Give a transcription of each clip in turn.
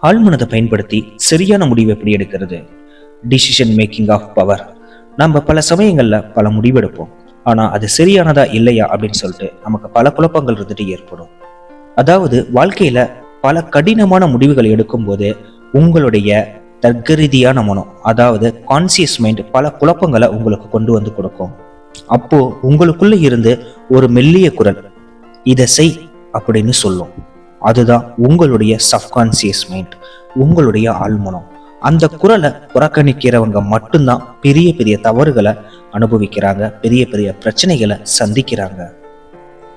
ஆழ்மனதை பயன்படுத்தி சரியான முடிவு எப்படி எடுக்கிறது? Decision making of power. நம்ம பல சமயங்கள்ல பல முடிவெடுப்போம். ஆனா அது சரியானதா இல்லையா அப்படின்னு சொல்லிட்டு நமக்கு பல குழப்பங்கள் இருந்துட்டு ஏற்படும். அதாவது வாழ்க்கையில பல கடினமான முடிவுகள் எடுக்கும் போது உங்களுடைய தர்க்க ரீதியான மனம், அதாவது கான்சியஸ் மைண்ட் பல குழப்பங்களை உங்களுக்கு கொண்டு வந்து கொடுக்கும். அப்போ உங்களுக்குள்ள இருந்து ஒரு மெல்லிய குரல் இதை செய் அப்படின்னு சொல்லும். அதுதான் உங்களுடைய சப்கான்சியஸ் மைண்ட், உங்களுடைய ஆழ்மனம். அந்த குரலை புறக்கணிக்கிறவங்க மட்டும்தான் பெரிய பெரிய தவறுகளை அனுபவிக்கிறாங்க, பெரிய பெரிய பிரச்சனைகளை சந்திக்கிறாங்க.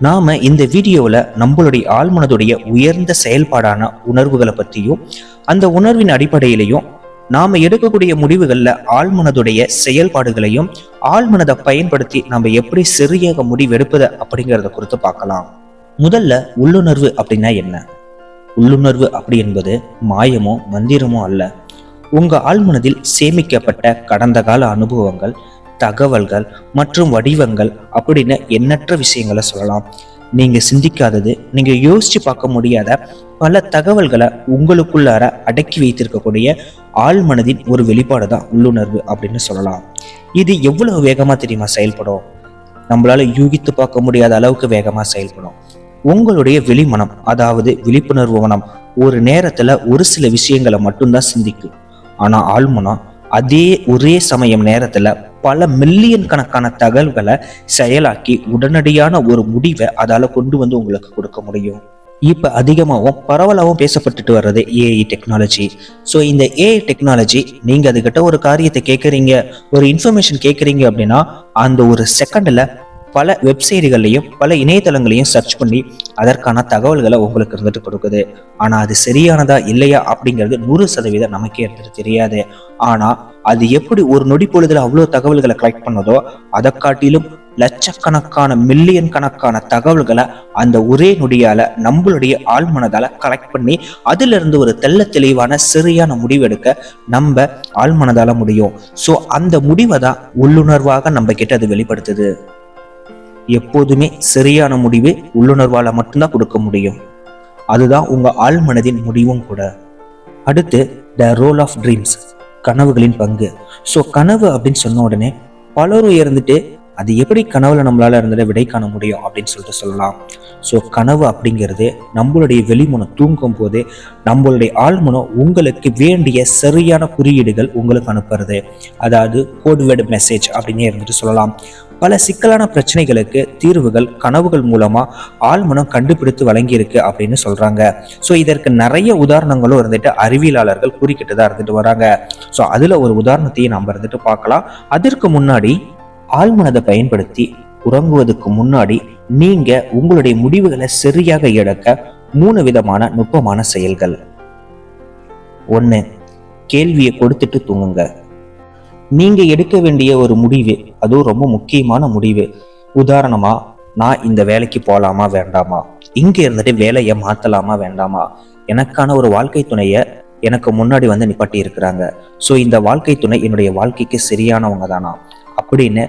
நாம இந்த வீடியோவில் நம்மளுடைய ஆழ்மனதுடைய உயர்ந்த செயல்பாடான உணர்வுகளை பற்றியும் அந்த உணர்வின் அடிப்படையிலையும் நாம எடுக்கக்கூடிய முடிவுகள்ல ஆழ்மனதுடைய செயல்பாடுகளையும் ஆழ்மனதை பயன்படுத்தி நம்ம எப்படி சரியாக முடிவெடுப்பது அப்படிங்கிறத குறித்து பார்க்கலாம். முதல்ல உள்ளுணர்வு அப்படின்னா என்ன? உள்ளுணர்வு அப்படி என்பது மாயமோ மந்திரமோ அல்ல. உங்க ஆழ்மனதில் சேமிக்கப்பட்ட கடந்த கால அனுபவங்கள், தகவல்கள் மற்றும் வடிவங்கள் அப்படின்னு எண்ணற்ற விஷயங்களை சொல்லலாம். நீங்க சிந்திக்காதது, நீங்க யோசிச்சு பார்க்க முடியாத பல தகவல்களை உங்களுக்குள்ளார அடக்கி வைத்திருக்கக்கூடிய ஆழ்மனதின் ஒரு வெளிப்பாடு தான் உள்ளுணர்வு அப்படின்னு சொல்லலாம். இது எவ்வளவு வேகமா தெரியுமா செயல்படும்? நம்மளால யூகித்து பார்க்க முடியாத அளவுக்கு வேகமா செயல்படும். உங்களுடைய வெளிமனம், அதாவது விழிப்புணர்வு மனம், ஒரு நேரத்துல ஒரு சில விஷயங்களை மட்டும்தான் சிந்திக்கும். ஆனா ஆழ்மனம் அதே ஒரே சமயம் நேரத்துல பல மில்லியன் கணக்கான தகவல்களை செயலாக்கி உடனடியான ஒரு முடிவை அதால கொண்டு வந்து உங்களுக்கு கொடுக்க முடியும். இப்ப அதிகமாகவும் பரவலாகவும் பேசப்பட்டுட்டு வர்றது ஏஐ டெக்னாலஜி. ஸோ இந்த ஏஐ டெக்னாலஜி, நீங்க அதுகிட்ட ஒரு காரியத்தை கேட்குறீங்க, ஒரு இன்ஃபர்மேஷன் கேட்குறீங்க அப்படின்னா அந்த ஒரு செகண்ட்ல பல வெப்சைட்டுகள்லையும் பல இணையதளங்களையும் சர்ச் பண்ணி அதற்கான தகவல்களை உங்களுக்கு இருந்துட்டு கொடுக்குது. ஆனா அது சரியானதா இல்லையா அப்படிங்கிறது 100% நமக்கே இருந்துட்டு தெரியாது. ஆனா அது எப்படி ஒரு நொடி பொழுதுல அவ்வளவு தகவல்களை கலெக்ட் பண்ணதோ அதை காட்டிலும் லட்சக்கணக்கான மில்லியன் கணக்கான தகவல்களை அந்த ஒரே நொடியால நம்மளுடைய ஆழ்மனதால கலெக்ட் பண்ணி அதுல இருந்து ஒரு தெள்ள தெளிவான சரியான முடிவெடுக்க நம்ம ஆழ்மனதால முடியும். ஸோ அந்த முடிவை தான் உள்ளுணர்வாக நம்ம கிட்ட அது வெளிப்படுத்துது. எப்போதுமே சரியான முடிவு உள்ளுணர்வால மட்டும்தான் கொடுக்க முடியும். அதுதான் உங்க ஆழ்மனதின் முடிவும் கூட. அடுத்து த ரோல் ஆஃப் ட்ரீம்ஸ், கனவுகளின் பங்கு. ஸோ கனவு அப்படின்னு சொன்ன உடனே பலரும் இருந்துட்டு அது எப்படி கனவுல நம்மளால இருந்துட்டு விடை காண முடியும் அப்படின்னு சொல்லிட்டு சொல்லலாம். ஸோ கனவு அப்படிங்கிறது நம்மளுடைய வெளிமனம் தூங்கும் போது நம்மளுடைய ஆழ்மனம் உங்களுக்கு வேண்டிய சரியான குறியீடுகள் உங்களுக்கு அனுப்புறது, அதாவது கோட்வேர்டு மெசேஜ் அப்படின்னே இருந்துட்டு சொல்லலாம். பல சிக்கலான பிரச்சனைகளுக்கு தீர்வுகள் கனவுகள் மூலமா ஆழ்மனம் கண்டுபிடித்து வழங்கியிருக்கு அப்படின்னு சொல்றாங்க. ஸோ இதற்கு நிறைய உதாரணங்களும் இருந்துட்டு அறிவியலாளர்கள் கூறிக்கிட்டு தான் இருந்துட்டு வராங்க. ஸோ அதுல ஒரு உதாரணத்தையும் நம்ம இருந்துட்டு பார்க்கலாம். அதற்கு முன்னாடி ஆழ்மனதை பயன்படுத்தி உறங்குவதற்கு முன்னாடி நீங்க உங்களுடைய முடிவுகளை சரியாக எடுக்க 3 விதமான நுட்பமான செயல்கள். 1, கேள்வியை கொடுத்துட்டு தூங்குங்க. நீங்க எடுக்க வேண்டிய ஒரு முடிவு, அதுவும் ரொம்ப முக்கியமான முடிவு. உதாரணமா, நான் இந்த வேலைக்கு போகலாமா வேண்டாமா, இங்க இருந்துட்டு வேலையை மாத்தலாமா வேண்டாமா, எனக்கான ஒரு வாழ்க்கை துணைய எனக்கு முன்னாடி வந்து நிப்பாட்டி இருக்கிறாங்க, ஸோ இந்த வாழ்க்கை துணை என்னுடைய வாழ்க்கைக்கு சரியானவங்க தானா அப்படின்னு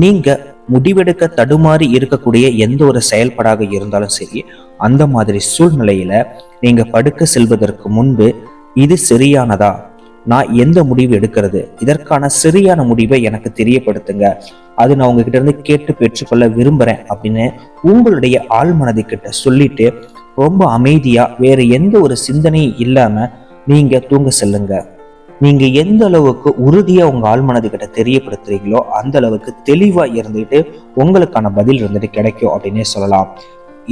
நீங்க முடிவெடுக்க தடுமாறி இருக்கக்கூடிய எந்த ஒரு செயல்பாடாக இருந்தாலும் சரி, அந்த மாதிரி சூழ்நிலையில நீங்க படுக்க செல்வதற்கு முன்பு இது சரியானதா, நான் எந்த முடிவு எடுக்கிறது, இதற்கான சரியான முடிவை எனக்கு தெரியப்படுத்துங்க, அது நான் உங்ககிட்ட இருந்து கேட்டு பெற்றுக்கொள்ள விரும்புறேன் அப்படின்னு உங்களுடைய ஆழ்மனது கிட்ட சொல்லிட்டு ரொம்ப அமைதியா வேற எந்த ஒரு சிந்தனையும் இல்லாம நீங்க தூங்க செல்லுங்க. நீங்க எந்த அளவுக்கு உறுதியா உங்க ஆழ்மனது கிட்ட தெரியப்படுத்துறீங்களோ அந்த அளவுக்கு தெளிவா இருந்துட்டு உங்களுக்கான பதில் இருந்துட்டு கிடைக்கும் அப்படின்னே சொல்லலாம்.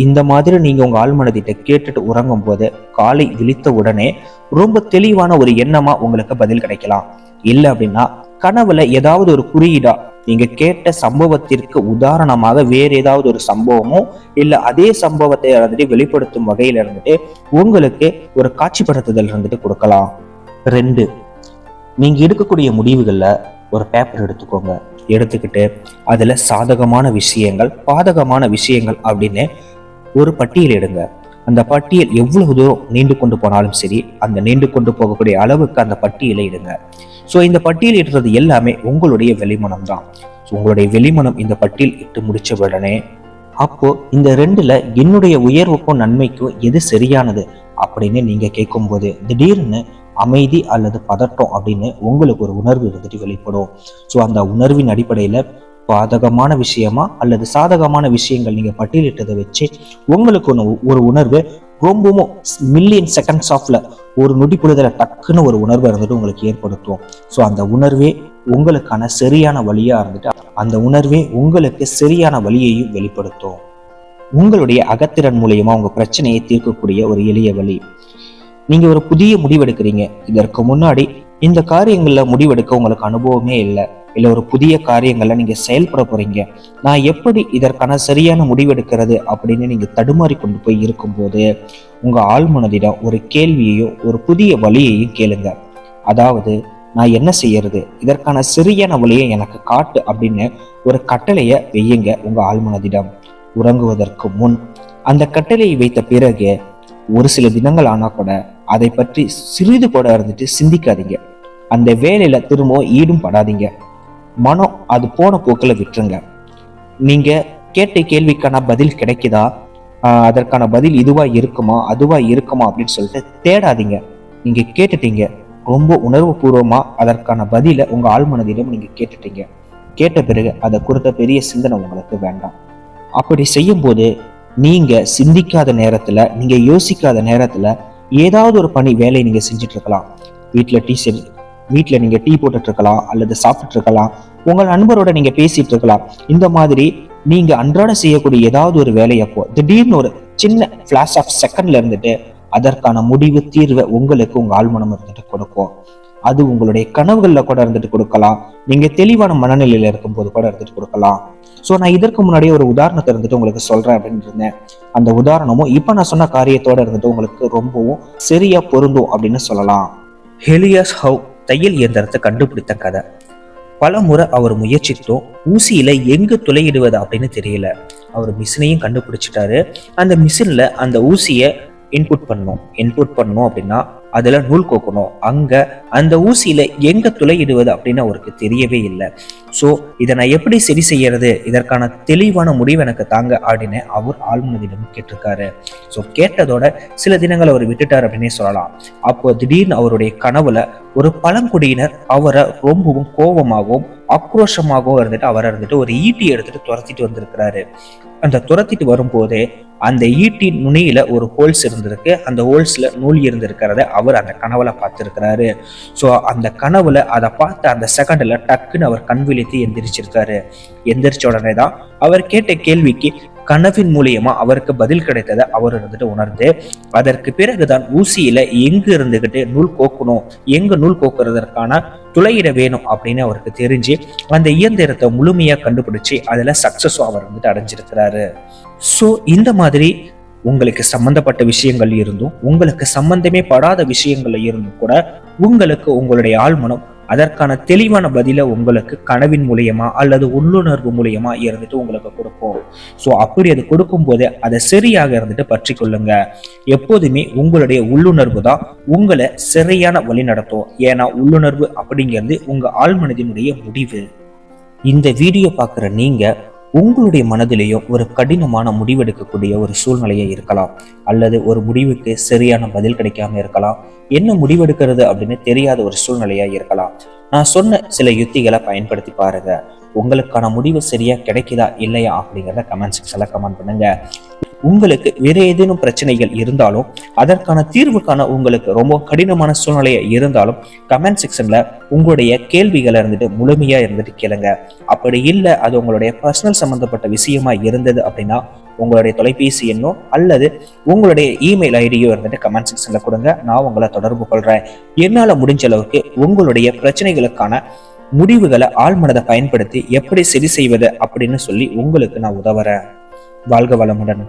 இந்த மாதிரி நீங்க உங்க ஆழ்மனதிட்ட கேட்டுட்டு உறங்கும் போது காலை விழித்த உடனே ரொம்ப தெளிவான ஒரு எண்ணமா உங்களுக்கு பதில் கிடைக்கலாம். இல்லை அப்படின்னா கனவுல ஏதாவது ஒரு குறியீடா நீங்க கேட்ட சம்பவத்திற்கு உதாரணமாக வேற ஏதாவது ஒரு சம்பவமோ இல்ல அதே சம்பவத்தை இருந்துட்டு வெளிப்படுத்தும் வகையில இருந்துட்டு உங்களுக்கு ஒரு காட்சிப்படுத்துதல் இருந்துட்டு கொடுக்கலாம். 2, நீங்க எடுக்கக்கூடிய முடிவுகள்ல ஒரு பேப்பர் எடுத்துக்கோங்க. எடுத்துக்கிட்டு அதுல சாதகமான விஷயங்கள், பாதகமான விஷயங்கள் அப்படின்னு ஒரு பட்டியல் எடுங்க. அந்த பட்டியல் எவ்வளவு தூரம் நீண்டு கொண்டு போனாலும் சரி, அந்த நீண்டு கொண்டு போகக்கூடிய அளவுக்கு அந்த பட்டியலை இடுங்க. ஸோ இந்த பட்டியல் இடுறது எல்லாமே உங்களுடைய வெளிமனம் தான். உங்களுடைய வெளிமனம் இந்த பட்டியல் இட்டு முடிச்ச உடனே அப்போ இந்த 2ல என்னுடைய உயர்வுக்கும் நன்மைக்கும் எது சரியானது அப்படின்னு நீங்க கேட்கும்போது திடீர்னு அமைதி அல்லது பதட்டம் அப்படின்னு உங்களுக்கு ஒரு உணர்வு இருந்துட்டு வெளிப்படும். ஸோ அந்த உணர்வின் அடிப்படையில பாதகமான விஷயமா அல்லது சாதகமான விஷயங்கள் நீங்க பட்டியலிட்டதை வச்சு உங்களுக்கு ஒரு உணர்வு ரொம்பவும் மில்லியன் செகண்ட்ஸ் ஆஃப்ல ஒரு நொடி பொழுதுல டக்குன்னு ஒரு உணர்வு இருந்துட்டு உங்களுக்கு ஏற்படுத்தும். ஸோ அந்த உணர்வே உங்களுக்கான சரியான வழியா இருந்துட்டு அந்த உணர்வே உங்களுக்கு சரியான வழியையும் வெளிப்படுத்தும். உங்களுடைய அகத்திறன் மூலியமா உங்க பிரச்சனையை தீர்க்கக்கூடிய ஒரு எளிய வழி. நீங்க ஒரு புதிய முடிவெடுக்கிறீங்க. இதற்கு முன்னாடி இந்த காரியங்கள்ல முடிவெடுக்க உங்களுக்கு அனுபவமே இல்லை, ஒரு புதிய காரியங்கள்ல நீங்க செயல்பட போறீங்க. நான் எப்படி இதற்கான சரியான முடிவெடுக்கிறது அப்படின்னு நீங்க தடுமாறி கொண்டு போய் இருக்கும்போது உங்க ஆழ்மனதிடம் ஒரு கேள்வியையும் ஒரு புதிய வழியையும் கேளுங்க. அதாவது, நான் என்ன செய்யறது, இதற்கான சரியான வழியை எனக்கு காட்டு அப்படின்னு ஒரு கட்டளைய வையுங்க உங்க ஆழ்மனதிடம். உறங்குவதற்கு முன் அந்த கட்டளையை வைத்த பிறகு ஒரு சில தினங்கள் ஆனா கூட அதை பற்றி சிறிது கூட இருந்துட்டு சிந்திக்காதீங்க. அந்த வேலையில திரும்பவும் ஈடும் படாதீங்க. மனம் அது போன போக்குல விட்டுருங்க. நீங்க கேட்ட கேள்விக்கான பதில் கிடைக்குதா, அதற்கான பதில் இதுவா இருக்குமா அதுவா இருக்குமா அப்படின்னு சொல்லிட்டு தேடாதீங்க. நீங்க கேட்டுட்டீங்க, ரொம்ப உணர்வு பூர்வமா அதற்கான பதில உங்க ஆழ்மனதிடம் நீங்க கேட்டுட்டீங்க. கேட்ட பிறகு அதை குறித்த பெரிய சிந்தனை உங்களுக்கு வேண்டாம். அப்படி செய்யும் போது நீங்க சிந்திக்காத நேரத்துல, நீங்க யோசிக்காத நேரத்துல ஏதாவது ஒரு பணி வேலையை நீங்க செஞ்சுட்டு இருக்கலாம். வீட்டுல நீங்க டீ போட்டுட்டு இருக்கலாம், அல்லது சாப்பிட்டு இருக்கலாம், உங்கள் நண்பரோட நீங்க பேசிட்டு இருக்கலாம். இந்த மாதிரி நீங்க அன்றாட செய்யக்கூடிய ஏதாவது ஒரு வேலையப்போ திடீர்னு ஒரு சின்ன பிளாஷ் ஆஃப் செகண்ட்ல இருந்துட்டு அதற்கான முடிவு தீர்வை உங்களுக்கு உங்க ஆழ்மனம் இருந்துட்டு கொடுக்கும். அது உங்களுடைய கனவுகள்ல கூட இருந்துட்டு கொடுக்கலாம், நீங்க தெளிவான மனநிலையில இருக்கும் போது கூட இருந்துட்டு கொடுக்கலாம். ஸோ நான் இதற்கு முன்னாடியே ஒரு உதாரணத்தை இருந்துட்டு உங்களுக்கு சொல்றேன் அப்படின்னு இருந்தேன். அந்த உதாரணமும் இப்ப நான் சொன்ன காரியத்தோட இருந்துட்டு உங்களுக்கு ரொம்பவும் சரியா பொருந்தும் அப்படின்னு சொல்லலாம். ஹெலியஸ் ஹவ் தையல் இயந்திரத்தை கண்டுபிடித்த கதை. பல முறை அவர் முயற்சித்தோம், ஊசியில எங்கு துளையிடுவது அப்படின்னு தெரியல. அவர் மிஷினையும் கண்டுபிடிச்சிட்டாரு. அந்த மிஷின்ல அந்த ஊசிய இன்புட் பண்ணணும் அப்படின்னா அதுல நூல் கோக்கணும். அங்க அந்த ஊசியில எங்க துளையிடுவது அப்படின்னு அவருக்கு தெரியவே இல்லை. ஸோ இதை நான் எப்படி சரி செய்யறது, இதற்கான தெளிவான முடிவு எனக்கு தாங்க அப்படின்னு அவர் ஆழ்மனதிடம் கேட்டிருக்காரு. ஸோ கேட்டதோட சில தினங்கள் அவர் விட்டுட்டார் அப்படின்னே சொல்லலாம். அப்போ திடீர்னு அவருடைய கனவுல ஒரு பழங்குடியினர் அவரை ரொம்பவும் கோபமாகவும் ஆக்ரோஷமாகவும் இருந்துட்டு ஒரு ஈட்டி எடுத்துட்டு துரத்திட்டு வந்திருக்கிறாரு. அந்த துரத்திட்டு வரும்போதே அந்த ஈட்டின் நுனியில ஒரு ஹோல்ஸ் இருந்திருக்கு. அந்த ஹோல்ஸ்ல நூல் இருந்திருக்கிறத அவர் அந்த கனவுல பார்த்திருக்கிறாரு. ஸோ அந்த கனவுல அதை பார்த்த அந்த செகண்ட்ல டக்குன்னு அவர் கண் விழித்து எந்திரிச்சிருக்காரு. எந்திரிச்ச உடனே தான் அவர் கேட்ட கேள்விக்கு கனவின் மூலியமா அவருக்கு பதில் கிடைத்ததை அவர் இருந்துட்டு உணர்ந்து அதற்கு பிறகுதான் ஊசியில எங்கு இருந்துகிட்டு நூல் கோக்கணும், எங்க நூல் கோக்குறதற்கான துளையிட வேணும் அப்படின்னு அவருக்கு தெரிஞ்சு அந்த இயந்திரத்தை முழுமையா கண்டுபிடிச்சு அதுல சக்சஸும் அவர் வந்துட்டு அடைஞ்சிருக்கிறாரு. ஸோ இந்த மாதிரி உங்களுக்கு சம்பந்தப்பட்ட விஷயங்கள் இருந்தும் உங்களுக்கு சம்பந்தமே படாத விஷயங்கள்ல இருந்தும் கூட உங்களுக்கு உங்களுடைய ஆழ்மனம் அதற்கான தெளிவான பதில உங்களுக்கு கனவின் மூலியமா அல்லது உள்ளுணர்வு மூலியமா இருந்துட்டு உங்களுக்கு கொடுக்கும். ஸோ அப்படி அது கொடுக்கும் போது அதை சரியாக இருந்துட்டு பற்றி கொள்ளுங்க. எப்போதுமே உங்களுடைய உள்ளுணர்வு தான் உங்களை சரியான வழி நடத்தும். ஏன்னா உள்ளுணர்வு அப்படிங்கிறது உங்க ஆழ்மனதினுடைய முடிவு. இந்த வீடியோ பார்க்குற நீங்க உங்களுடைய மனதிலேயும் ஒரு கடினமான முடிவெடுக்கக்கூடிய ஒரு சூழ்நிலையை இருக்கலாம், அல்லது ஒரு முடிவுக்கு சரியான பதில் கிடைக்காம இருக்கலாம், என்ன முடிவெடுக்கிறது அப்படின்னு தெரியாத ஒரு சூழ்நிலையா இருக்கலாம். நான் சொன்ன சில யுத்திகளை பயன்படுத்தி பாருங்க. உங்களுக்கான முடிவு சரியா கிடைக்குதா இல்லையா அப்படிங்கிறத கமெண்ட் செக்ஷன்ல கமெண்ட் பண்ணுங்க. உங்களுக்கு வேற ஏதேனும் பிரச்சனைகள் இருந்தாலும் அதற்கான தீர்வுக்கான உங்களுக்கு ரொம்ப கடினமான சூழ்நிலையா இருந்தாலும் கமெண்ட் செக்ஷன்ல உங்களுடைய கேள்விகளை இருந்துட்டு முழுமையா இருந்துட்டு கேளுங்க. அப்படி இல்லை அது உங்களுடைய பர்சனல் சம்பந்தப்பட்ட விஷயமா இருந்தது அப்படின்னா உங்களுடைய தொலைபேசி எண்ணோ அல்லது உங்களுடைய இமெயில் ஐடியோ இருந்துட்டு கமெண்ட் செக்ஷன்ல கொடுங்க. நான் உங்களை தொடர்பு கொள்றேன். என்னால முடிஞ்ச அளவுக்கு உங்களுடைய பிரச்சனைகளுக்கான முடிவுகளை ஆழ்மனதை பயன்படுத்தி எப்படி சரி செய்வது அப்படின்னு சொல்லி உங்களுக்கு நான் உதவுறேன். வாழ்க வளமுடன்.